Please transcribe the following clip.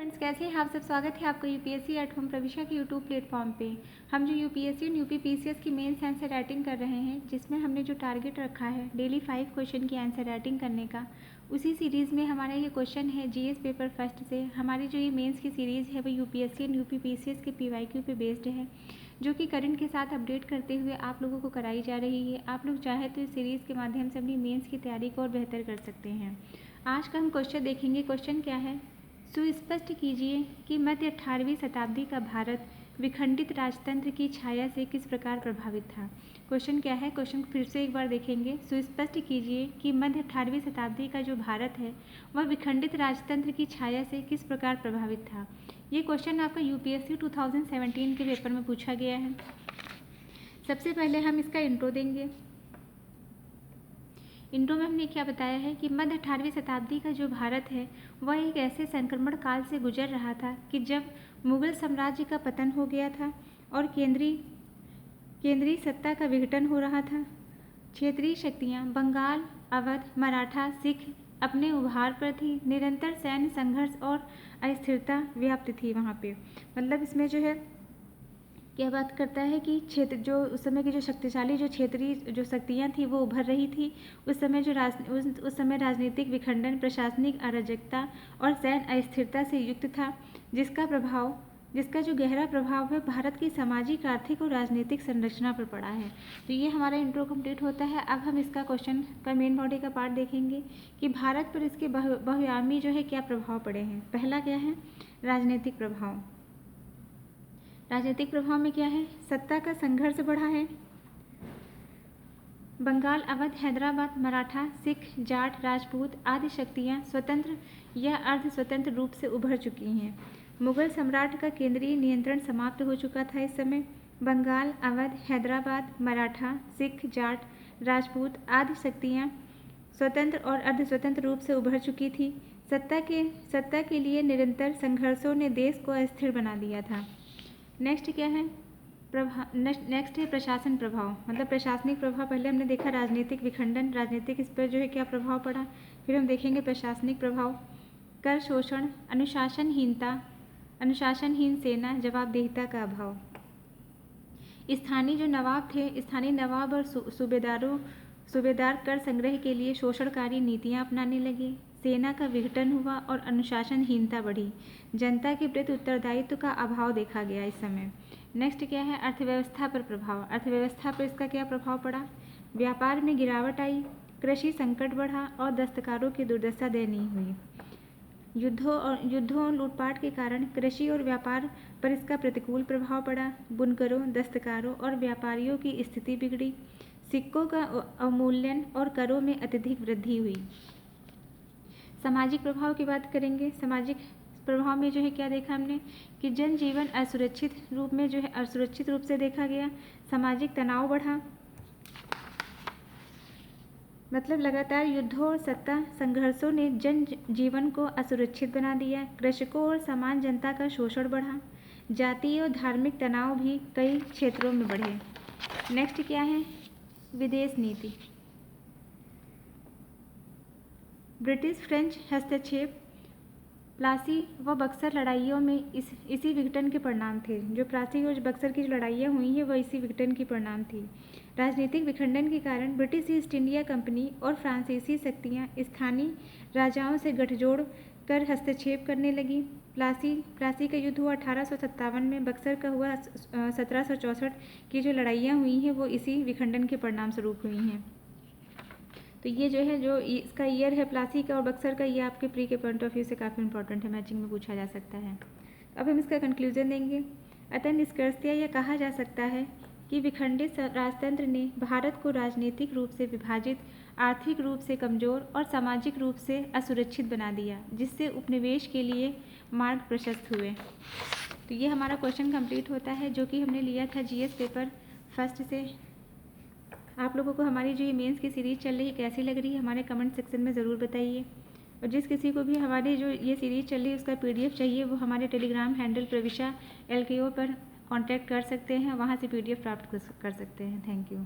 Friends, कैसे हैं आप सब। स्वागत है आपका यूपीएससी एट होम प्रविशा के यूट्यूब प्लेटफॉर्म पे। हम जो यूपीएससी और यूपीपीसीएस की मेंस आंसर राइटिंग कर रहे हैं, जिसमें हमने जो टारगेट रखा है डेली 5 क्वेश्चन की आंसर राइटिंग करने का, उसी सीरीज़ में हमारा ये क्वेश्चन है जीएस पेपर फर्स्ट से। हमारी जो ये मेंस की सीरीज़ है वो यूपीएससी और यूपीपीसीएस के पीवाईक्यू पे बेस्ड है, जो कि करंट के साथ अपडेट करते हुए आप लोगों को कराई जा रही है। आप लोग चाहे तो इस सीरीज़ के माध्यम से अपनी मेंस की तैयारी को और बेहतर कर सकते हैं। आज का हम क्वेश्चन देखेंगे। क्वेश्चन क्या है, सुस्पष्ट कीजिए कि मध्य 18वीं शताब्दी का भारत विखंडित राजतंत्र की छाया से किस प्रकार प्रभावित था। क्वेश्चन क्या है, क्वेश्चन फिर से एक बार देखेंगे। सुस्पष्ट कीजिए कि मध्य 18वीं शताब्दी का जो भारत है वह विखंडित राजतंत्र की छाया से किस प्रकार प्रभावित था। ये क्वेश्चन आपका यूपीएससी 2017 के पेपर में पूछा गया है। सबसे पहले हम इसका इंट्रो देंगे। इंट्रो में हमने क्या बताया है कि मध्य 18वीं शताब्दी का जो भारत है वह एक ऐसे संक्रमण काल से गुजर रहा था कि जब मुगल साम्राज्य का पतन हो गया था और केंद्रीय सत्ता का विघटन हो रहा था। क्षेत्रीय शक्तियाँ बंगाल, अवध, मराठा, सिख अपने उभार पर थी। निरंतर सैन्य संघर्ष और अस्थिरता व्याप्त थी वहाँ पे। मतलब इसमें जो है क्या बात करता है कि क्षेत्र जो उस समय की जो शक्तिशाली जो क्षेत्रीय जो शक्तियाँ थी वो उभर रही थी। उस समय जो उस समय राजनीतिक विखंडन, प्रशासनिक अराजकता और सैन्य अस्थिरता से युक्त था, जिसका जो गहरा प्रभाव है भारत की सामाजिक, आर्थिक और राजनीतिक संरचना पर पड़ा है। तो ये हमारा इंट्रो कंप्लीट होता है। अब हम इसका क्वेश्चन का मेन बॉडी का पार्ट देखेंगे कि भारत पर इसके बहुआयामी जो है क्या प्रभाव पड़े हैं। पहला क्या है, राजनीतिक प्रभाव। राजनीतिक प्रभाव में क्या है, सत्ता का संघर्ष बढ़ा है। बंगाल, अवध, हैदराबाद, मराठा, सिख, जाट, राजपूत आदि शक्तियाँ स्वतंत्र या अर्ध स्वतंत्र रूप से उभर चुकी हैं। मुगल सम्राट का केंद्रीय नियंत्रण समाप्त हो चुका था इस समय। बंगाल, अवध, हैदराबाद, मराठा, सिख, जाट, राजपूत आदि शक्तियाँ स्वतंत्र और अर्ध स्वतंत्र रूप से उभर चुकी थी। सत्ता के लिए निरंतर संघर्षों ने देश को अस्थिर बना दिया था। नेक्स्ट क्या है, नेक्स्ट है प्रशासन प्रभाव। मतलब प्रशासनिक प्रभाव पहले हमने देखा, राजनीतिक विखंडन, राजनीतिक इस पर जो है क्या प्रभाव पड़ा। फिर हम देखेंगे प्रशासनिक प्रभाव, कर शोषण, अनुशासनहीन सेना, जवाबदेहिता का अभाव। स्थानीय जो नवाब थे, स्थानीय नवाब और सूबेदार कर संग्रह के लिए शोषणकारी नीतियाँ अपनाने लगे। सेना का विघटन हुआ और अनुशासनहीनता बढ़ी। जनता के प्रति उत्तरदायित्व का अभाव देखा गया इस समय। नेक्स्ट क्या है, अर्थव्यवस्था पर प्रभाव। अर्थव्यवस्था पर इसका क्या प्रभाव पड़ा, व्यापार में गिरावट आई, कृषि संकट बढ़ा और दस्तकारों की दुर्दशा दयनीय हुई। युद्धों और लूटपाट के कारण कृषि और व्यापार पर इसका प्रतिकूल प्रभाव पड़ा। बुनकरों, दस्तकारों और व्यापारियों की स्थिति बिगड़ी। सिक्कों का अवमूल्यन और करों में अत्यधिक वृद्धि हुई। सामाजिक प्रभाव की बात करेंगे। सामाजिक प्रभाव में जो है क्या देखा हमने कि जनजीवन असुरक्षित रूप से देखा गया। सामाजिक तनाव बढ़ा। मतलब लगातार युद्धों और सत्ता संघर्षों ने जनजीवन को असुरक्षित बना दिया। कृषकों और सामान्य जनता का शोषण बढ़ा। जातीय और धार्मिक तनाव भी कई क्षेत्रों में बढ़े। नेक्स्ट क्या है, विदेश नीति। ब्रिटिश फ्रेंच हस्तक्षेप प्लासी व बक्सर लड़ाइयों में इसी विघटन के परिणाम थे। जो प्लासी और बक्सर की जो लड़ाइयाँ हुई हैं वह इसी विघटन के परिणाम थी। राजनीतिक विखंडन के कारण ब्रिटिश ईस्ट इंडिया कंपनी और फ्रांसीसी शक्तियाँ स्थानीय राजाओं से गठजोड़ कर हस्तक्षेप करने लगी। प्लासी का युद्ध हुआ 1857 में। बक्सर का हुआ 1764 की जो लड़ाइयाँ हुई हैं वो इसी विखंडन के परिणाम स्वरूप हुई हैं। तो ये जो है जो इसका ईयर है प्लासी का और बक्सर का, ये आपके प्री के पॉइंट ऑफ व्यू से काफ़ी इंपॉर्टेंट है, मैचिंग में पूछा जा सकता है। अब हम इसका कंक्लूजन देंगे। अतः निष्कर्षतः यह कहा जा सकता है कि विखंडित राजतंत्र ने भारत को राजनीतिक रूप से विभाजित, आर्थिक रूप से कमज़ोर और सामाजिक रूप से असुरक्षित बना दिया, जिससे उपनिवेश के लिए मार्ग प्रशस्त हुए। तो ये हमारा क्वेश्चन कंप्लीट होता है, जो कि हमने लिया था जीएस पेपर फर्स्ट से। आप लोगों को हमारी जो ये मेंस की सीरीज़ चल रही है कैसी लग रही है, हमारे कमेंट सेक्शन में ज़रूर बताइए। और जिस किसी को भी हमारी जो ये सीरीज़ चल रही है उसका पीडीएफ चाहिए, वो हमारे टेलीग्राम हैंडल प्रविशा LKO पर कांटेक्ट कर सकते हैं, वहाँ से पीडीएफ प्राप्त कर सकते हैं। Thank you.